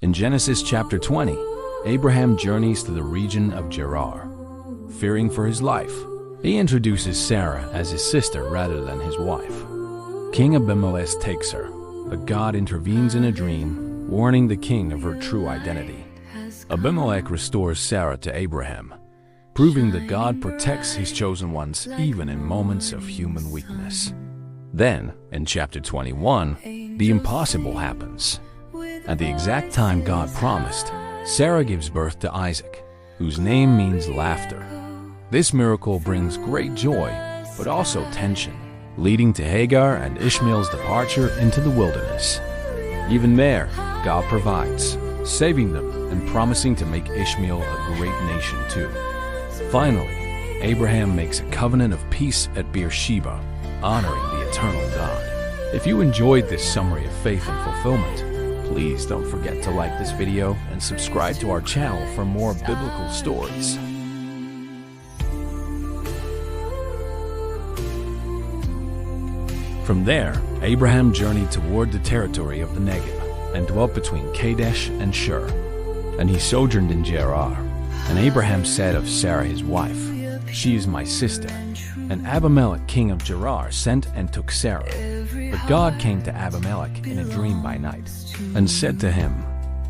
In Genesis chapter 20, Abraham journeys to the region of Gerar. Fearing for his life, he introduces Sarah as his sister rather than his wife. King Abimelech takes her, but God intervenes in a dream, warning the king of her true identity. Abimelech restores Sarah to Abraham, proving that God protects his chosen ones even in moments of human weakness. Then, in chapter 21, the impossible happens. At the exact time God promised, Sarah gives birth to Isaac, whose name means laughter. This miracle brings great joy, but also tension, leading to Hagar and Ishmael's departure into the wilderness. Even there, God provides, saving them and promising to make Ishmael a great nation too. Finally, Abraham makes a covenant of peace at Beersheba, honoring the eternal God. If you enjoyed this summary of faith and fulfillment, please don't forget to like this video and subscribe to our channel for more biblical stories. From there, Abraham journeyed toward the territory of the Negev and dwelt between Kadesh and Shur. And he sojourned in Gerar. And Abraham said of Sarah his wife, "She is my sister." And Abimelech king of Gerar sent and took Sarah. But God came to Abimelech in a dream by night, and said to him,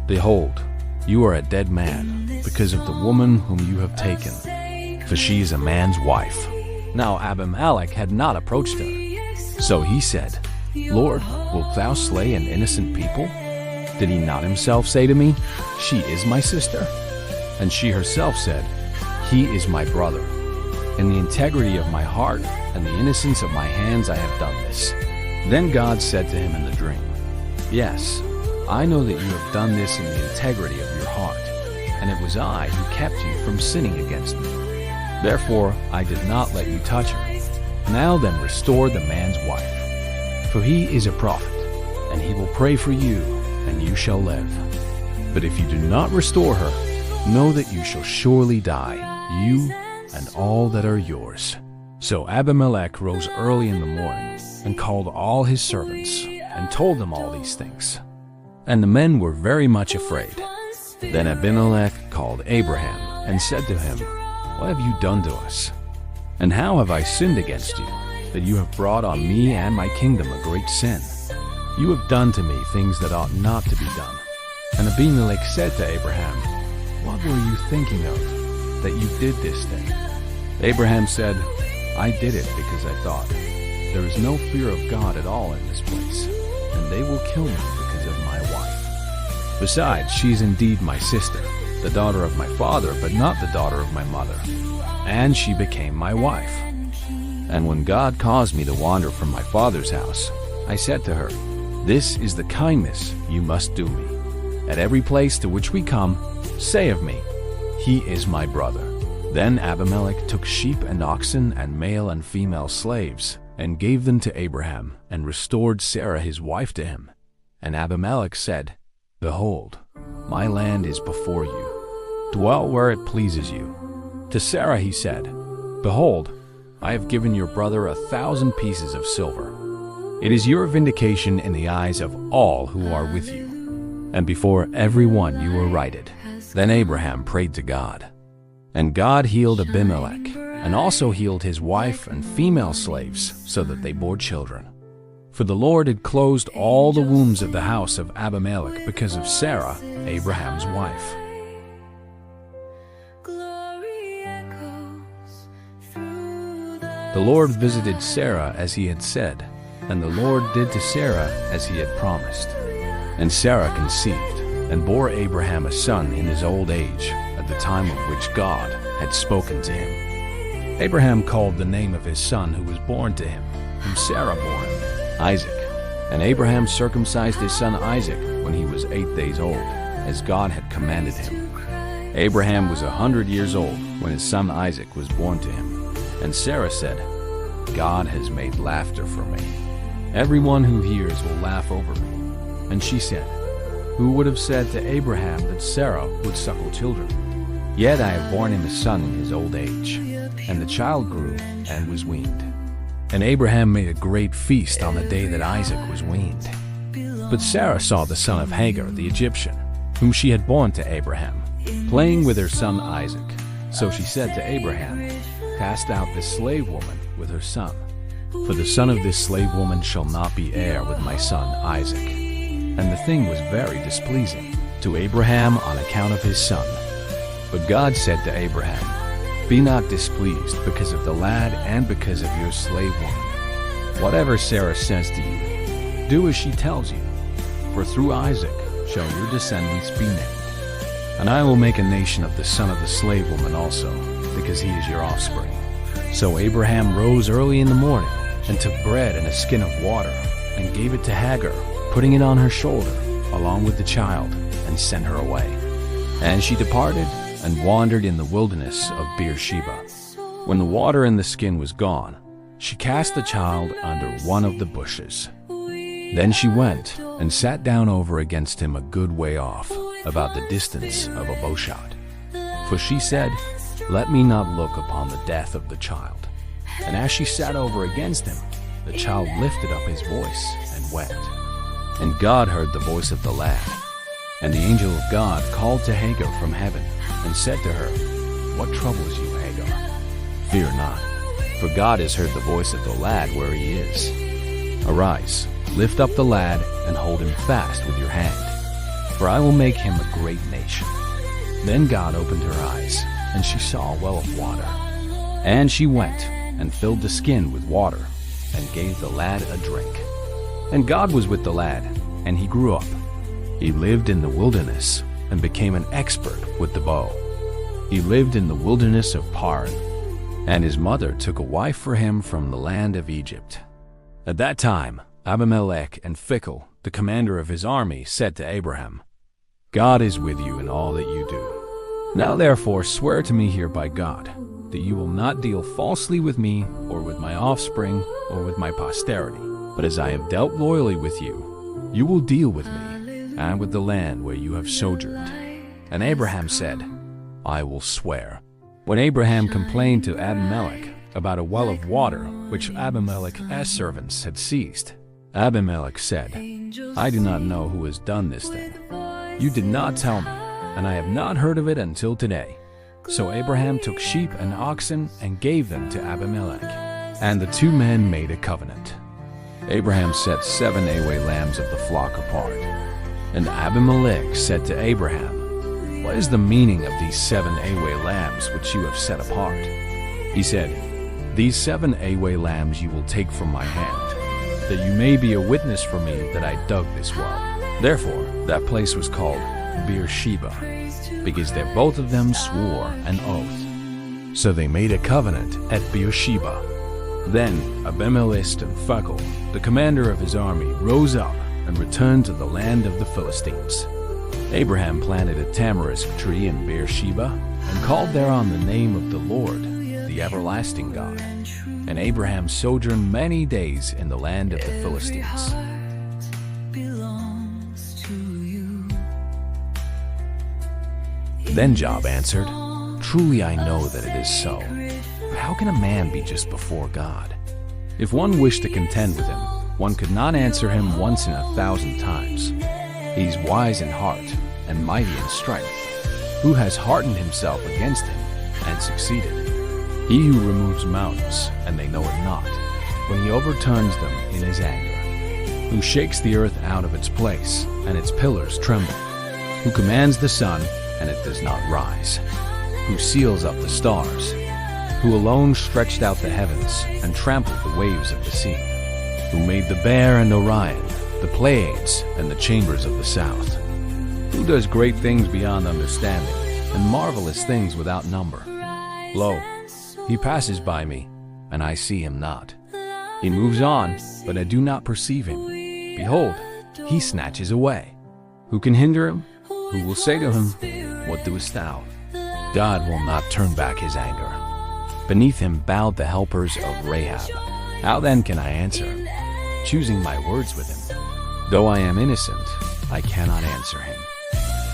"Behold, you are a dead man, because of the woman whom you have taken, for she is a man's wife." Now Abimelech had not approached her. So he said, "Lord, wilt thou slay an innocent people? Did he not himself say to me, 'She is my sister'?" And she herself said, "He is my brother. In the integrity of my heart and the innocence of my hands I have done this." Then God said to him in the dream, "Yes, I know that you have done this in the integrity of your heart, and it was I who kept you from sinning against me. Therefore I did not let you touch her. Now then restore the man's wife, for he is a prophet, and he will pray for you, and you shall live. But if you do not restore her, know that you shall surely die, you and all that are yours." So Abimelech rose early in the morning and called all his servants and told them all these things. And the men were very much afraid. Then Abimelech called Abraham and said to him, "What have you done to us? And how have I sinned against you, that you have brought on me and my kingdom a great sin? You have done to me things that ought not to be done." And Abimelech said to Abraham, "What were you thinking of, that you did this thing?" Abraham said, "I did it because I thought, there is no fear of God at all in this place, and they will kill me because of my wife. Besides, she is indeed my sister, the daughter of my father, but not the daughter of my mother. And she became my wife. And when God caused me to wander from my father's house, I said to her, 'This is the kindness you must do me. At every place to which we come, say of me, he is my brother.' Then Abimelech took sheep and oxen and male and female slaves, and gave them to Abraham, and restored Sarah his wife to him. And Abimelech said, 'Behold, my land is before you. Dwell where it pleases you.' To Sarah he said, 'Behold, I have given your brother 1,000 pieces of silver. It is your vindication in the eyes of all who are with you, and before everyone you were righted.' Then Abraham prayed to God. And God healed Abimelech, and also healed his wife and female slaves, so that they bore children. For the Lord had closed all the wombs of the house of Abimelech because of Sarah, Abraham's wife. The Lord visited Sarah as he had said, and the Lord did to Sarah as he had promised. And Sarah conceived, and bore Abraham a son in his old age, at the time of which God had spoken to him. Abraham called the name of his son who was born to him, whom Sarah bore him, Isaac. And Abraham circumcised his son Isaac when he was 8 days old, as God had commanded him. Abraham was 100 years old when his son Isaac was born to him. And Sarah said, "God has made laughter for me. Everyone who hears will laugh over me." And she said, "Who would have said to Abraham that Sarah would suckle children? Yet I have borne him a son in his old age." And the child grew and was weaned. And Abraham made a great feast on the day that Isaac was weaned. But Sarah saw the son of Hagar the Egyptian, whom she had borne to Abraham, playing with her son Isaac. So she said to Abraham, "Cast out this slave woman with her son, for the son of this slave woman shall not be heir with my son Isaac." And the thing was very displeasing to Abraham on account of his son. But God said to Abraham, "Be not displeased because of the lad and because of your slave woman. Whatever Sarah says to you, do as she tells you, for through Isaac shall your descendants be named. And I will make a nation of the son of the slave woman also, because he is your offspring." So Abraham rose early in the morning and took bread and a skin of water and gave it to Hagar, putting it on her shoulder along with the child, and sent her away. And she departed and wandered in the wilderness of Beersheba. When the water in the skin was gone, she cast the child under one of the bushes. Then she went and sat down over against him a good way off, about the distance of a bowshot. For she said, "Let me not look upon the death of the child." And as she sat over against him, the child lifted up his voice and wept. And God heard the voice of the lad. And the angel of God called to Hagar from heaven and said to her, "What troubles you, Hagar? Fear not, for God has heard the voice of the lad where he is. Arise, lift up the lad and hold him fast with your hand, for I will make him a great nation." Then God opened her eyes, and she saw a well of water. And she went and filled the skin with water and gave the lad a drink. And God was with the lad, and he grew up. He lived in the wilderness and became an expert with the bow. He lived in the wilderness of Paran, and his mother took a wife for him from the land of Egypt. At that time, Abimelech and Phicol, the commander of his army, said to Abraham, "God is with you in all that you do. Now therefore swear to me here by God, that you will not deal falsely with me, or with my offspring, or with my posterity, but as I have dealt loyally with you, you will deal with me, and with the land where you have sojourned." And Abraham said, "I will swear." When Abraham complained to Abimelech about a well of water which Abimelech's servants had seized, Abimelech said, "I do not know who has done this thing. You did not tell me, and I have not heard of it until today." So Abraham took sheep and oxen and gave them to Abimelech, and the two men made a covenant. Abraham set 7 away lambs of the flock apart. And Abimelech said to Abraham, "What is the meaning of these 7 away lambs which you have set apart?" He said, "These 7 away lambs you will take from my hand, that you may be a witness for me that I dug this well." Therefore that place was called Beersheba, because they both of them swore an oath. So they made a covenant at Beersheba. Then Abimelech and Phicol, the commander of his army, rose up and returned to the land of the Philistines. Abraham planted a tamarisk tree in Beersheba and called thereon the name of the Lord, the everlasting God. And Abraham sojourned many days in the land of the Philistines. Then Job answered, "Truly I know that it is so. But how can a man be just before God? If one wished to contend with him, one could not answer him once in 1,000 times. He is wise in heart and mighty in strength. Who has hardened himself against him and succeeded? He who removes mountains, and they know it not, when he overturns them in his anger. Who shakes the earth out of its place, and its pillars tremble. Who commands the sun, and it does not rise. Who seals up the stars. Who alone stretched out the heavens and trampled the waves of the sea. Who made the bear and Orion, the Pleiades and the chambers of the south. Who does great things beyond understanding, and marvelous things without number. Lo, he passes by me, and I see him not. He moves on, but I do not perceive him. Behold, he snatches away. Who can hinder him? Who will say to him, What doest thou? God will not turn back his anger. Beneath him bowed the helpers of Rahab. How then can I answer him, choosing my words with him? Though I am innocent, I cannot answer him.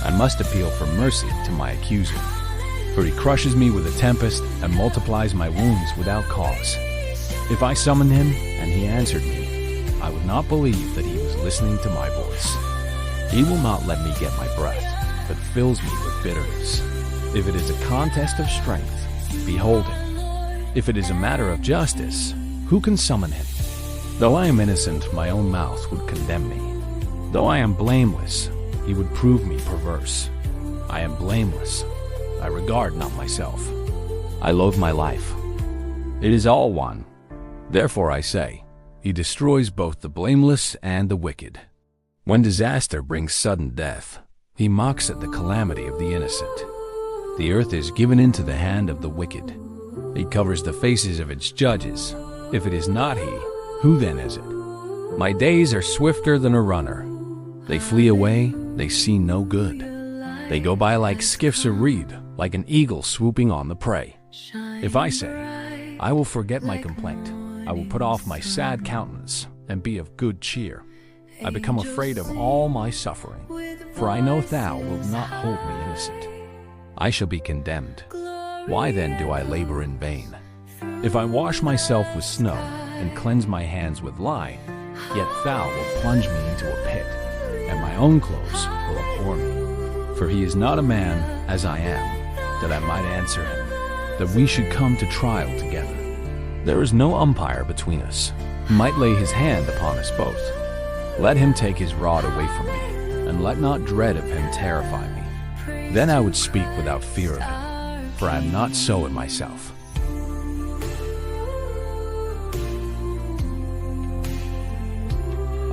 I must appeal for mercy to my accuser. For he crushes me with a tempest and multiplies my wounds without cause. If I summoned him and he answered me, I would not believe that he was listening to my voice. He will not let me get my breath. but fills me with bitterness. If it is a contest of strength, behold him. If it is a matter of justice, who can summon him? Though I am innocent, my own mouth would condemn me. Though I am blameless, he would prove me perverse. I am blameless. I regard not myself. I loathe my life. It is all one. Therefore I say, he destroys both the blameless and the wicked. When disaster brings sudden death, he mocks at the calamity of the innocent. The earth is given into the hand of the wicked. He covers the faces of its judges. If it is not he, who then is it? My days are swifter than a runner. They flee away, they see no good. They go by like skiffs of reed, like an eagle swooping on the prey. If I say, I will forget my complaint, I will put off my sad countenance and be of good cheer. I become afraid of all my suffering, for I know thou wilt not hold me innocent. I shall be condemned. Why then do I labor in vain? If I wash myself with snow and cleanse my hands with lye, yet thou wilt plunge me into a pit, and my own clothes will abhor me. For he is not a man as I am, that I might answer him, that we should come to trial together. There is no umpire between us, who might lay his hand upon us both. Let him take his rod away from me, and let not dread of him terrify me. Then I would speak without fear of him, for I am not so in myself.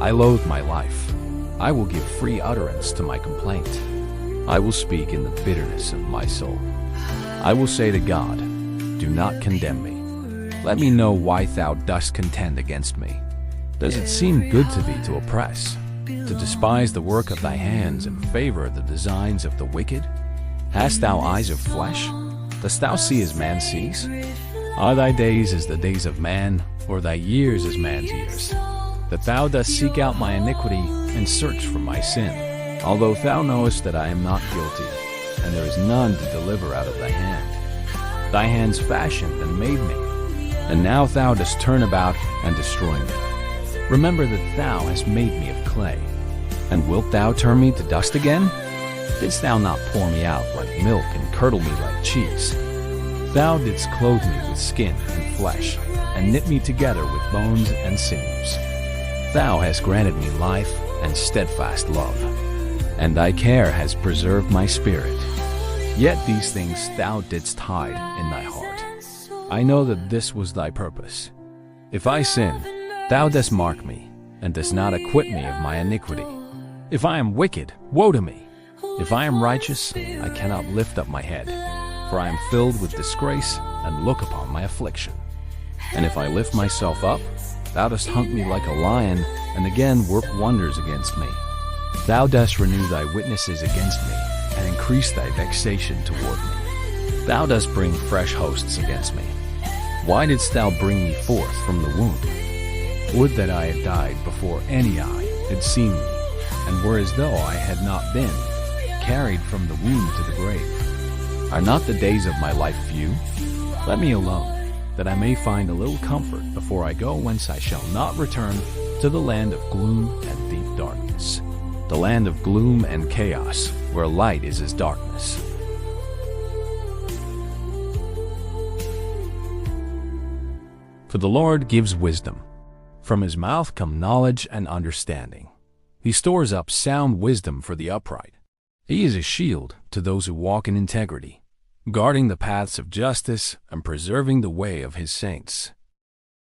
I loathe my life. I will give free utterance to my complaint. I will speak in the bitterness of my soul. I will say to God, do not condemn me. Let me know why thou dost contend against me. Does it seem good to thee to oppress, to despise the work of thy hands and favor the designs of the wicked? Hast thou eyes of flesh? Dost thou see as man sees? Are thy days as the days of man, or thy years as man's years? That thou dost seek out my iniquity and search for my sin, although thou knowest that I am not guilty, and there is none to deliver out of thy hand. Thy hands fashioned and made me, and now thou dost turn about and destroy me. Remember that thou hast made me of clay, and wilt thou turn me to dust again? Didst thou not pour me out like milk and curdle me like cheese? Thou didst clothe me with skin and flesh, and knit me together with bones and sinews. Thou hast granted me life and steadfast love, and thy care has preserved my spirit. Yet these things thou didst hide in thy heart. I know that this was thy purpose. If I sin, thou dost mark me, and dost not acquit me of my iniquity. If I am wicked, woe to me! If I am righteous, I cannot lift up my head, for I am filled with disgrace and look upon my affliction. And if I lift myself up, thou dost hunt me like a lion, and again work wonders against me. Thou dost renew thy witnesses against me, and increase thy vexation toward me. Thou dost bring fresh hosts against me. Why didst thou bring me forth from the womb? Would that I had died before any eye had seen me, and were as though I had not been, carried from the womb to the grave. Are not the days of my life few? Let me alone, that I may find a little comfort before I go whence I shall not return to the land of gloom and deep darkness, the land of gloom and chaos, where light is as darkness. For the Lord gives wisdom. From his mouth come knowledge and understanding. He stores up sound wisdom for the upright. He is a shield to those who walk in integrity, guarding the paths of justice and preserving the way of his saints.